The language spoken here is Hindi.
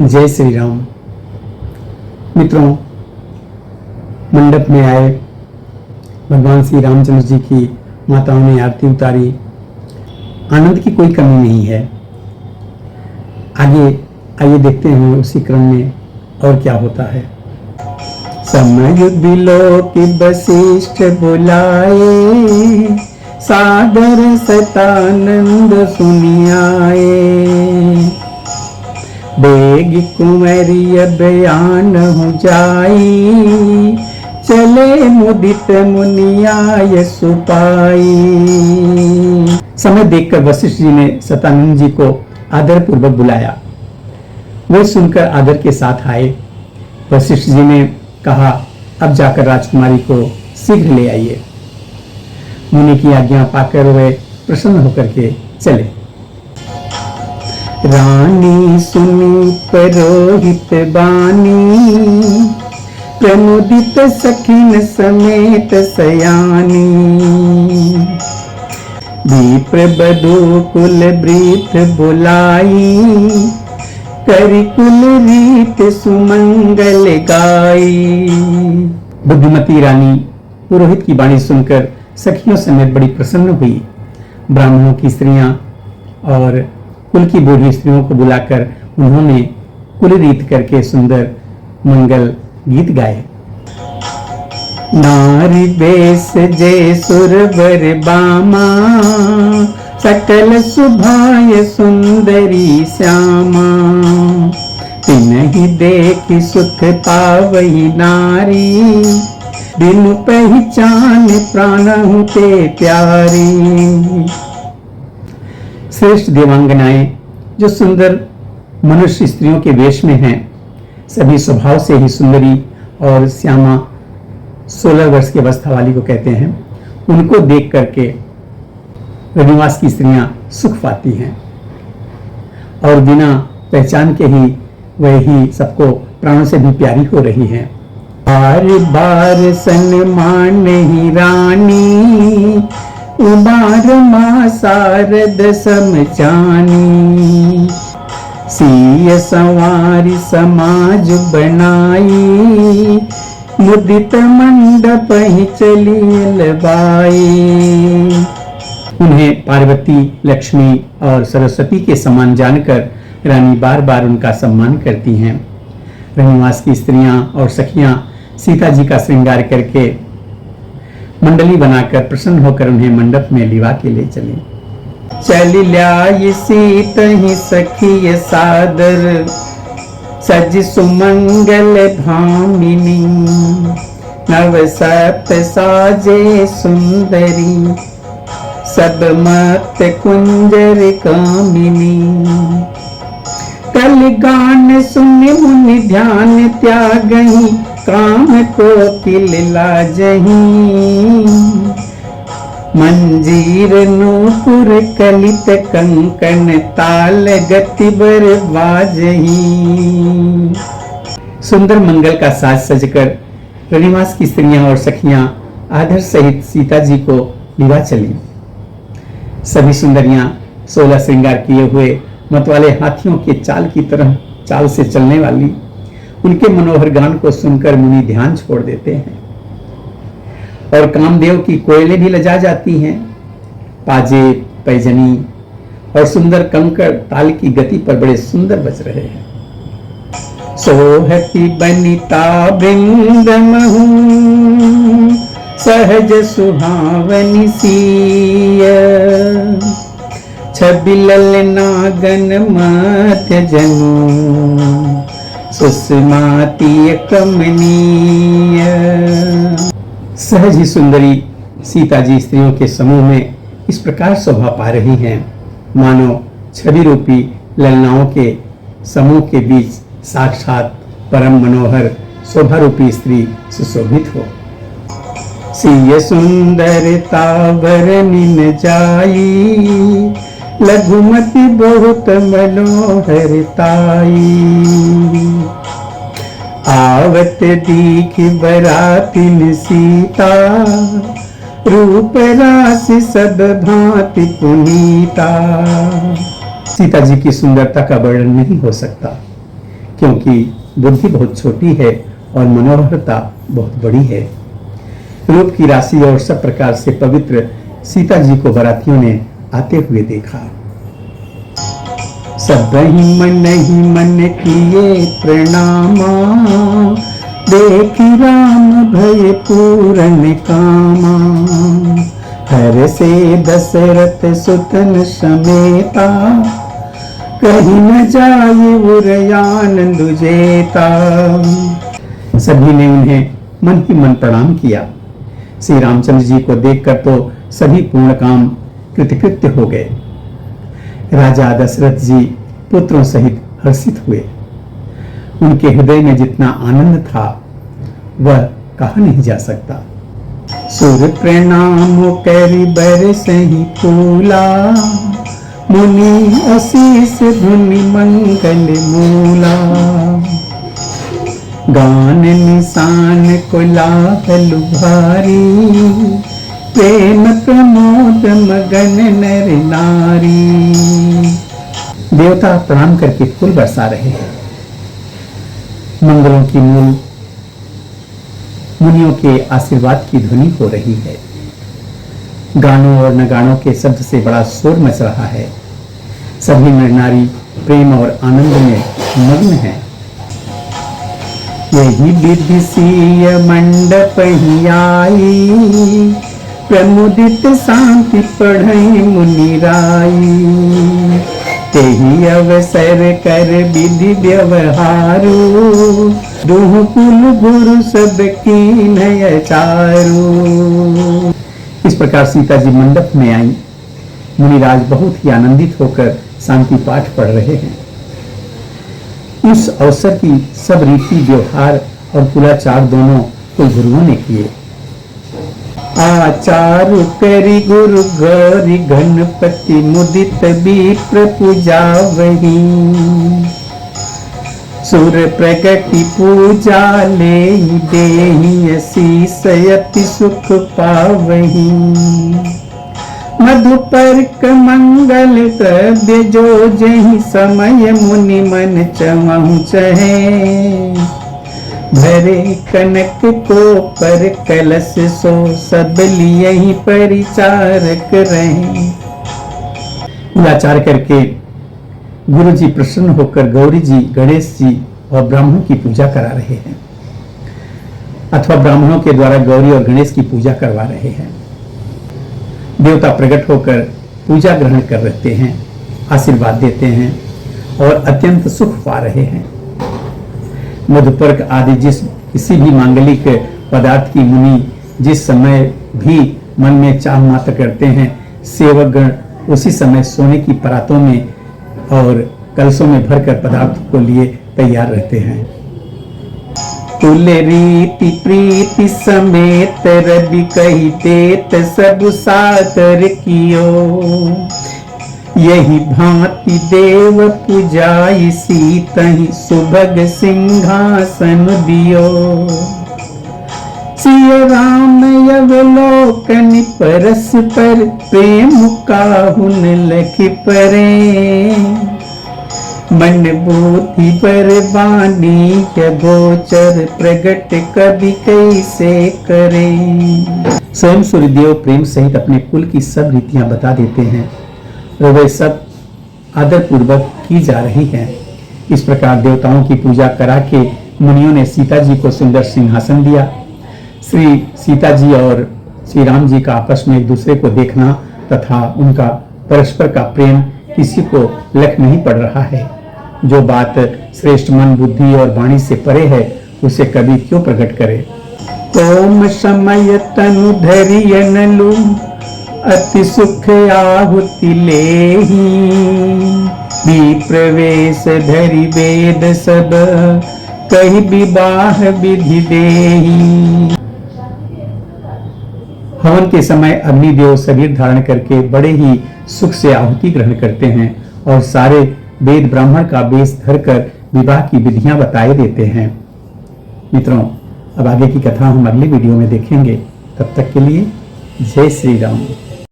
जय श्री राम। मित्रों, मंडप में आए भगवान श्री रामचंद्र जी की माताओं ने आरती उतारी। आनंद की कोई कमी नहीं है। आगे आइए देखते हैं उसी क्रम में और क्या होता है। समय बिलो की वशिष्ठ बुलाए, सादर सतानंद सुनियाए। बेग कुंवरिय बयान हो जाई, चले मुदित मुनियाय सुपाई। समय देखकर वशिष्ठ जी ने सतानंद जी को आदर पूर्वक बुलाया। वे सुनकर आदर के साथ आए। वशिष्ठ जी ने कहा, अब जाकर राजकुमारी को शीघ्र ले आइए। मुनि की आज्ञा पाकर वे प्रसन्न होकर के चले। रानी सुनी पुरोहित बानी, प्रमुदित सखिन समेत सयानी। विप्र बधू कुल ब्रीथ बुलाई, करि कुल रीत सुमंगल गाई। बुद्धिमती रानी पुरोहित की वाणी सुनकर सखियों समेत बड़ी प्रसन्न हुई। ब्राह्मणों की स्त्रियां और कुल की बूढ़ी स्त्रियों को बुलाकर उन्होंने कुल रीत करके सुंदर मंगल गीत गाए। नारी बेस जय सुरवर बामा, सकल सुभाय सुंदरी श्यामा। तिनहि देखि सुख पावई नारी, बिनु पहचान प्राणहु ते प्यारी। श्रेष्ठ देवांगनाएं जो सुंदर मनुष्य स्त्रियों के वेश में हैं, सभी स्वभाव से ही सुंदरी और श्यामा 16 वर्ष की अवस्था वाली को कहते हैं। उनको देख करके रनिवास की स्त्रियां सुख पाती हैं और बिना पहचान के ही वह ही सबको प्राणों से भी प्यारी हो रही हैं। बार बार सन्मान ही रानी, उबार मां शारद समझानी। सीय संवारी समाज बनाई, मुदित मंडप ही चली लबाई। उन्हें पार्वती, लक्ष्मी और सरस्वती के समान जानकर रानी बार बार उनका सम्मान करती हैं। रनिवास की स्त्रियां और सखियां सीता जी का श्रृंगार करके मंडली बनाकर प्रसन्न होकर उन्हें मंडप में लिवा के ले चली। चली ल्याई सीत ही सखी सादर, सज सुमंगल भामिनी। नव सत साजे सुंदरी, सब मत कुंजर कामिनी। कल गान सुन मुनि ध्यान त्यागही, काम को किल लाजही। मंजीर नूपुर कलित कंकण, ताल गति बर बाजही। सुंदर मंगल का साज सजकर रनिवास की स्त्रियां और सखियां आदर सहित सीता जी को लिवा चली। सभी सुंदरियां 16 श्रृंगार किए हुए मतवाले हाथियों के चाल की तरह चाल से चलने वाली, उनके मनोहर गान को सुनकर मुनि ध्यान छोड़ देते हैं और कामदेव की कोयलें भी लजा जाती हैं। पाजे, पैजनी और सुंदर कंकड़ ताल की गति पर बड़े सुंदर बज रहे हैं। सोहती बनिता बृंदमहु, सहज सुहावनी सीय। छबिलल नागन मध्य जनु, सुषमाती कमनीय। सहज ही सुंदरी सीता जी स्त्रियों के समूह में इस प्रकार शोभा पा रही हैं, मानो छवि रूपी ललनाओं के समूह के बीच साक्षात परम मनोहर शोभा रूपी स्त्री सुशोभित हो। सिय सुंदरता बरनिन जाई, लघुमति बहुत मनोहरताई। आवत दीख बरातिन सीता, रूप राशि सब भांति पुनीता। सीता जी की सुंदरता का वर्णन नहीं हो सकता। क्योंकि बुद्धि बहुत छोटी है और मनोहरता बहुत बड़ी है। रूप की राशि और सब प्रकार से पवित्र सीता जी को बारातियों ने आते हुए देखा। सब ही मन किए प्रणामा, देखी राम भय पूरन कामा। हर से दशरथ सुतन समेता, कहीं न जाए उरयान दुजेता। सभी ने उन्हें मन ही मन प्रणाम किया। श्री रामचंद्र जी को देखकर तो सभी पूर्ण काम कृतकृत्य हो गए। राजा दशरथ जी पुत्रों सहित हर्षित हुए। उनके हृदय में जितना आनंद था वह कहा नहीं जा सकता। सूर्य प्रणाम करि बरसहि फूला, मुनि आशीष धुनि मंगल मूला। गान निशान कोलाहल भारी, प्रेम प्रमोद मगन नर नारी। देवता प्रणाम करके फूल बरसा रहे हैं। मंगलों की मूल मुनियों के आशीर्वाद की ध्वनि हो रही है। गानों और नगानों के शब्द से बड़ा शोर मच रहा है। सभी नर नारी प्रेम और आनंद में मग्न हैं। यही विधि सीय मंडप ही आई, प्रमुदित शांति पढ़ई मुनि राई। तेहि अवसर कर विधि व्यवहारू, दुह कुल गुरु सब कीन्ह चारू। इस प्रकार सीता जी मंडप में आई। मुनिराज बहुत ही आनंदित होकर शांति पाठ पढ़ रहे हैं। उस अवसर की सब रीति व्यवहार और कुलाचार दोनों कुल गुरुओं ने किए। आचारु करि गुरु गौरी गणपति, मुदित विप्र पूजा वही। सुर प्रगति पूजा लेहि, देहि असीस अति सुख पावही। मधुपर्क मंगल द्रव्य जो जहि, समय मुनि मन चमहु चहे। भरे कनक को पर कलश सो, सब लियहि परिचारक रहे। कुलाचार करके गुरु जी प्रसन्न होकर गौरी जी, गणेश जी और ब्राह्मणों की पूजा करा रहे हैं, अथवा ब्राह्मणों के द्वारा गौरी और गणेश की पूजा करवा रहे हैं। देवता प्रकट होकर पूजा ग्रहण कर रहते हैं, आशीर्वाद देते हैं और अत्यंत सुख पा रहे हैं। मधुपर्क आदि जिस किसी भी मांगलिक पदार्थ की मुनि जिस समय भी मन में चाह मात्र करते हैं, सेवकगण उसी समय सोने की परातों में और कलशों में भरकर पदार्थ को लिए तैयार रहते हैं। कुल रीति प्रीति समेत रवि कही देत, सब सादर कियो। यही भांति देव पूजाई, सीतहि सुभग सिंहासन दियो। सिय राम अवलोकन परस्पर, प्रेम काहुन लख परे। मन बुद्धि पर बानी गोचर, प्रगट कवि कैसे करे। स्वयं सूर्यदेव प्रेम सहित अपने कुल की सब रीतियां बता देते हैं और वे सब आदर पूर्वक की जा रही हैं। इस प्रकार देवताओं की पूजा करा के मुनियों ने सीता जी को सुंदर सिंहासन दिया। श्री सीता जी और श्री राम जी का आपस में एक दूसरे को देखना तथा उनका परस्पर का प्रेम किसी को लख नहीं पड़ रहा है। जो बात श्रेष्ठ मन बुद्धि और वाणी से परे है उसे कभी क्यों प्रकट करे। तोम समय तनु धरियन लू, अति सुख आहुति लेहि। विप्रवेश धरि वेद सब, कहि विवाह विधि देहि। हवन के समय अग्निदेव शरीर धारण करके बड़े ही सुख से आहुति ग्रहण करते हैं और सारे वेद ब्राह्मण का वेश धरकर विवाह की विधियां बताए देते हैं। मित्रों, अब आगे की कथा हम अगली वीडियो में देखेंगे। तब तक के लिए जय श्री राम।